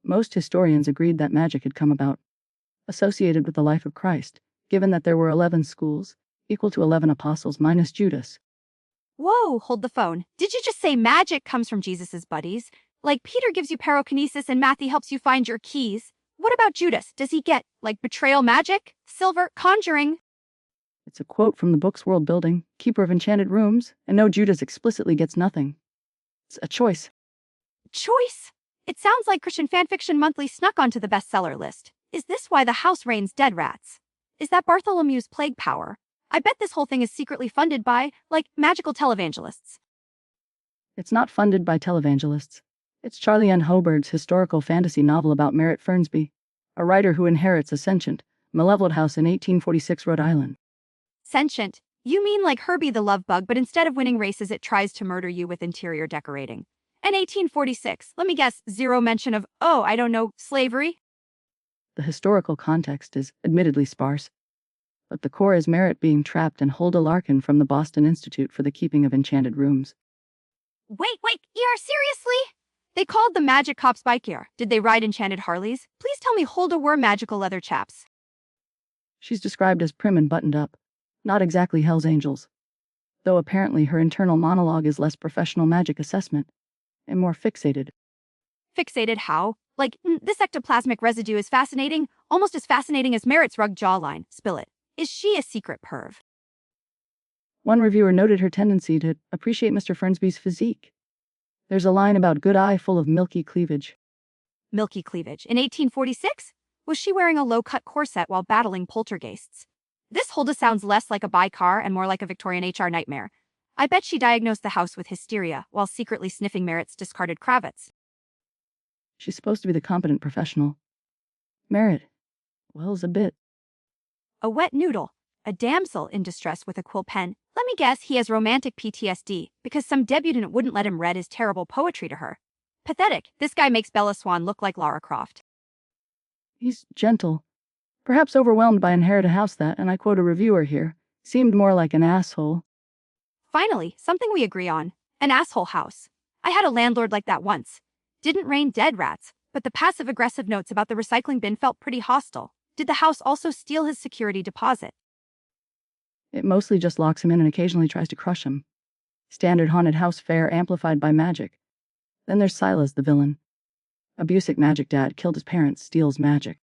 Most historians agreed that magic had come about, associated with the life of Christ, given that there were 11 schools, equal to 11 apostles minus Judas. Whoa, hold the phone. Did you just say magic comes from Jesus's buddies? Like Peter gives you pyrokinesis and Matthew helps you find your keys. What about Judas? Does he get, like, betrayal magic? Silver? Conjuring? It's a quote from the book's world building, Keeper of Enchanted Rooms, and no, Judas explicitly gets nothing. It's a choice. Choice? It sounds like Christian Fanfiction Monthly snuck onto the bestseller list. Is this why the house rains dead rats? Is that Bartholomew's plague power? I bet this whole thing is secretly funded by, like, magical televangelists. It's not funded by televangelists. It's Charlie N. Hoberg's historical fantasy novel about Merritt Fernsby, a writer who inherits a sentient, malevolent house in 1846 Rhode Island. Sentient? You mean like Herbie the love bug, but instead of winning races it tries to murder you with interior decorating. And 1846, let me guess, zero mention of, I don't know, slavery? The historical context is admittedly sparse, but the core is Merritt being trapped and Hulda Larkin from the Boston Institute for the Keeping of Enchanted Rooms. Wait, seriously? They called the magic cops bike here. Did they ride enchanted Harleys? Please tell me Hulda wore magical leather chaps. She's described as prim and buttoned up, not exactly Hell's Angels, though apparently her internal monologue is less professional magic assessment and more fixated. Fixated how? Like, this ectoplasmic residue is fascinating, almost as fascinating as Merritt's rug jawline. Spill it. Is she a secret perv? One reviewer noted her tendency to appreciate Mr. Fernsby's physique. There's a line about good eye full of milky cleavage. Milky cleavage. In 1846? Was she wearing a low-cut corset while battling poltergeists? This Hulda sounds less like a bi-car and more like a Victorian HR nightmare. I bet she diagnosed the house with hysteria while secretly sniffing Merritt's discarded cravats. She's supposed to be the competent professional. Merritt, well, is a bit. A wet noodle. A damsel in distress with a quill pen. Let me guess he has romantic PTSD because some debutante wouldn't let him read his terrible poetry to her. Pathetic. This guy makes Bella Swan look like Lara Croft. He's gentle, perhaps overwhelmed by inherit a house that, and I quote a reviewer here, seemed more like an asshole. Finally, something we agree on. An asshole house. I had a landlord like that once. Didn't rain dead rats, but the passive-aggressive notes about the recycling bin felt pretty hostile. Did the house also steal his security deposit? It mostly just locks him in and occasionally tries to crush him. Standard haunted house fare amplified by magic. Then there's Silas, the villain. Abusive magic dad killed his parents, steals magic.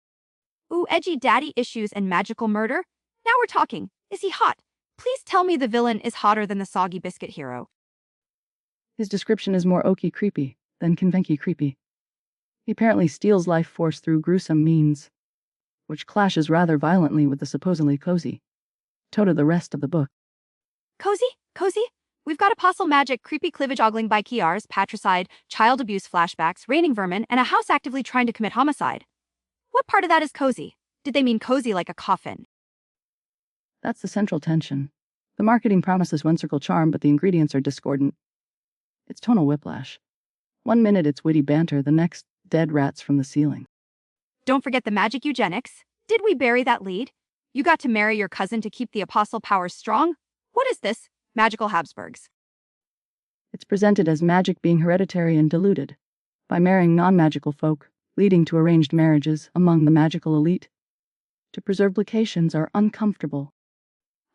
Ooh, edgy daddy issues and magical murder? Now we're talking. Is he hot? Please tell me the villain is hotter than the soggy biscuit hero. His description is more oaky creepy than convenky creepy. He apparently steals life force through gruesome means, which clashes rather violently with the supposedly cozy tone of the rest of the book. Cozy? We've got apostle magic, creepy cleavage ogling by Kiars, patricide, child abuse flashbacks, raining vermin, and a house actively trying to commit homicide. What part of that is cozy? Did they mean cozy like a coffin? That's the central tension. The marketing promises whimsical charm, but the ingredients are discordant. It's tonal whiplash. 1 minute it's witty banter, the next, dead rats from the ceiling. Don't forget the magic eugenics. Did we bury that lead? You got to marry your cousin to keep the apostle powers strong? What is this? Magical Habsburgs. It's presented as magic being hereditary and diluted by marrying non-magical folk, leading to arranged marriages among the magical elite. To preserve locations are uncomfortable.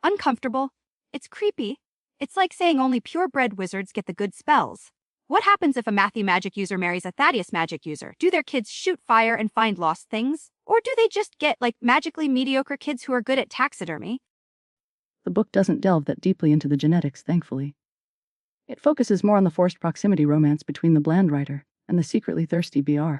Uncomfortable? It's creepy. It's like saying only purebred wizards get the good spells. What happens if a Matthew magic user marries a Thaddeus magic user? Do their kids shoot fire and find lost things? Or do they just get, like, magically mediocre kids who are good at taxidermy? The book doesn't delve that deeply into the genetics, thankfully. It focuses more on the forced proximity romance between the bland writer and the secretly thirsty BR.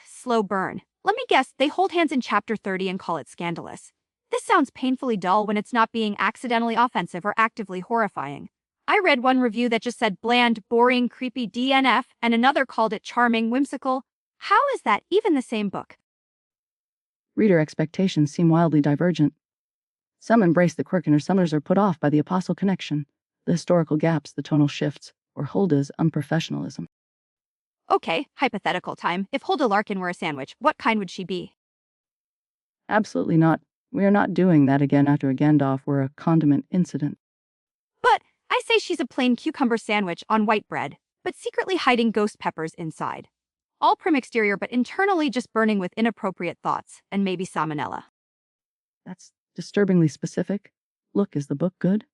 Slow burn. Let me guess, they hold hands in chapter 30 and call it scandalous. This sounds painfully dull when it's not being accidentally offensive or actively horrifying. I read one review that just said bland, boring, creepy DNF, and another called it charming, whimsical. How is that even the same book? Reader expectations seem wildly divergent. Some embrace the quirk and others are put off by the apostle connection, the historical gaps, the tonal shifts, or Hulda's unprofessionalism. Okay, hypothetical time. If Hulda Larkin were a sandwich, what kind would she be? Absolutely not. We are not doing that again after a Gandalf were a condiment incident. But I say she's a plain cucumber sandwich on white bread, but secretly hiding ghost peppers inside. All prim exterior but internally just burning with inappropriate thoughts and maybe salmonella. That's disturbingly specific. Look, is the book good?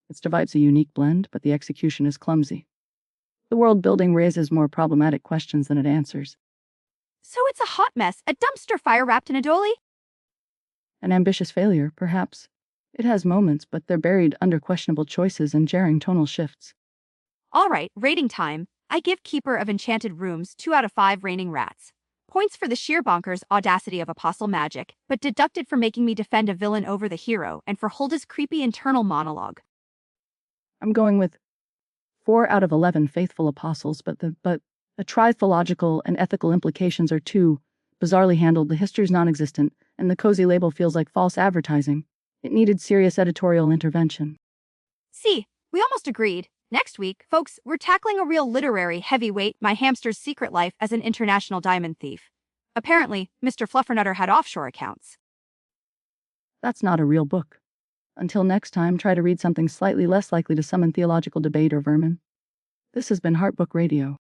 Its divides a unique blend, but the execution is clumsy. The world building raises more problematic questions than it answers. So it's a hot mess, a dumpster fire wrapped in a dolly? An ambitious failure, perhaps. It has moments, but they're buried under questionable choices and jarring tonal shifts. All right, rating time. I give Keeper of Enchanted Rooms 2 out of 5 raining rats. Points for the sheer bonkers audacity of apostle magic, but deducted for making me defend a villain over the hero and for Hulda's creepy internal monologue. I'm going with 4 out of 11 faithful apostles, but the trithological and ethical implications are too bizarrely handled. The history's non-existent, and the cozy label feels like false advertising. It needed serious editorial intervention. See, we almost agreed. Next week, folks, we're tackling a real literary heavyweight, My Hamster's Secret Life as an International Diamond Thief. Apparently, Mr. Fluffernutter had offshore accounts. That's not a real book. Until next time, try to read something slightly less likely to summon theological debate or vermin. This has been Heartbook Radio.